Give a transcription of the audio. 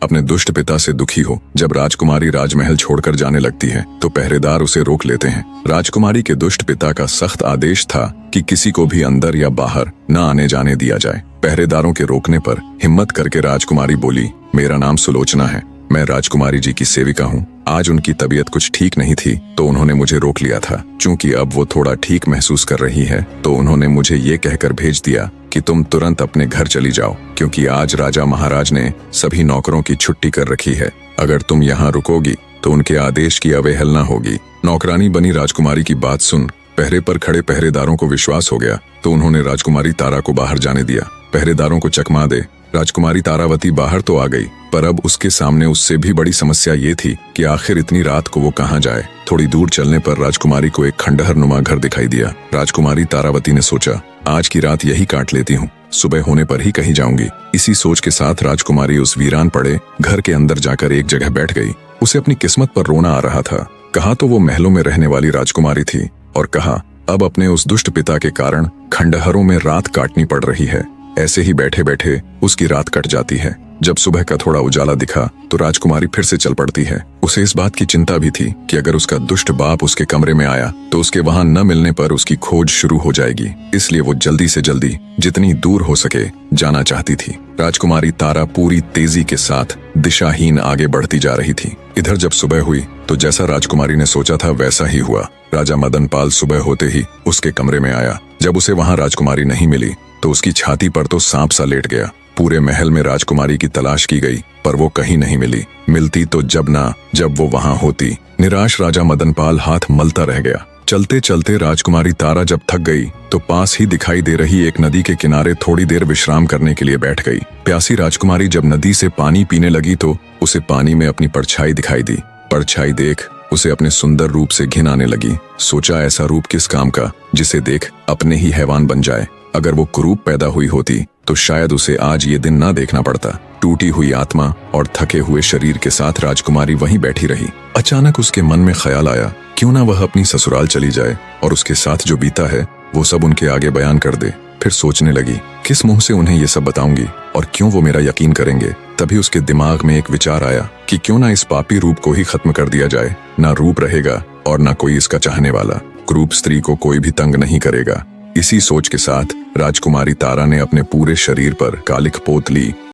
अपने दुष्ट पिता से दुखी हो। जब राजकुमारी राजमहल छोड़कर जाने लगती है तो पहरेदार उसे रोक लेते हैं। राजकुमारी के दुष्ट पिता का सख्त आदेश था कि किसी को भी अंदर या बाहर न आने जाने दिया जाए। पहरेदारों के रोकने पर हिम्मत करके राजकुमारी बोली, मेरा नाम सुलोचना है, मैं राजकुमारी जी की सेविका हूँ। आज उनकी तबीयत कुछ ठीक नहीं थी तो उन्होंने मुझे रोक लिया था। चूंकि अब वो थोड़ा ठीक महसूस कर रही है तो उन्होंने मुझे ये कहकर भेज दिया कि तुम तुरंत अपने घर चली जाओ, क्योंकि आज राजा महाराज ने सभी नौकरों की छुट्टी कर रखी है। अगर तुम यहाँ रुकोगी तो उनके आदेश की अवहेलना होगी। नौकरानी बनी राजकुमारी की बात सुन पहरे पर खड़े पहरेदारों को विश्वास हो गया तो उन्होंने राजकुमारी तारा को बाहर जाने दिया। पहरेदारों को चकमा दे राजकुमारी तारावती बाहर तो आ गई, पर अब उसके सामने उससे भी बड़ी समस्या ये थी कि आखिर इतनी रात को वो कहाँ जाए। थोड़ी दूर चलने पर राजकुमारी को एक खंडहर नुमा घर दिखाई दिया। राजकुमारी तारावती ने सोचा, आज की रात यही काट लेती हूँ, सुबह होने पर ही कहीं जाऊंगी। इसी सोच के साथ राजकुमारी उस वीरान पड़े घर के अंदर जाकर एक जगह बैठ गई। उसे अपनी किस्मत पर रोना आ रहा था। कहा तो वो महलों में रहने वाली राजकुमारी थी और कहा अब अपने उस दुष्ट पिता के कारण खंडहरों में रात काटनी पड़ रही है। ऐसे ही बैठे बैठे उसकी रात कट जाती है। जब सुबह का थोड़ा उजाला दिखा तो राजकुमारी फिर से चल पड़ती है। उसे इस बात की चिंता भी थी कि अगर उसका दुष्ट बाप उसके कमरे में आया तो उसके वहां न मिलने पर उसकी खोज शुरू हो जाएगी। इसलिए वो जल्दी से जल्दी जितनी दूर हो सके जाना चाहती थी। राजकुमारी तारा पूरी तेजी के साथ दिशाहीन आगे बढ़ती जा रही थी। इधर जब सुबह हुई तो जैसा राजकुमारी ने सोचा था वैसा ही हुआ। राजा मदनपाल सुबह होते ही उसके कमरे में आया। जब उसे वहां राजकुमारी नहीं मिली तो उसकी छाती पर तो सांप सा लेट गया। पूरे महल में राजकुमारी की तलाश की गई पर वो कहीं नहीं मिली। मिलती तो जब वो वहां होती। निराश राजा मदनपाल हाथ मलता रह गया। चलते चलते राजकुमारी तारा जब थक गई तो पास ही दिखाई दे रही एक नदी के किनारे थोड़ी देर विश्राम करने के लिए बैठ गई। प्यासी राजकुमारी जब नदी से पानी पीने लगी तो उसे पानी में अपनी परछाई दिखाई दी। परछाई देख उसे अपने सुंदर रूप से घिन आने लगी। सोचा, ऐसा रूप किस काम का जिसे देख अपने ही हैवान बन जाए। अगर वो कुरूप पैदा हुई होती तो शायद उसे आज ये दिन ना देखना पड़ता। टूटी हुई आत्मा और थके हुए शरीर के साथ राजकुमारी वहीं बैठी रही। अचानक उसके मन में ख्याल आया, क्यों ना वह अपनी ससुराल चली जाए और उसके साथ जो बीता है वो सब उनके आगे बयान कर दे। फिर सोचने लगी, किस मुंह से उन्हें ये सब बताऊंगी और क्यों वो मेरा यकीन करेंगे। तभी उसके दिमाग में एक विचार आया कि क्यों ना इस पापी रूप को ही खत्म कर दिया जाए। ना रूप रहेगा और ना कोई इसका चाहने वाला। कुरूप स्त्री को कोई भी तंग नहीं करेगा। इसी सोच के साथ राजकुमारी तारा ने अपने पूरे शरीर पर कालिख पोत ली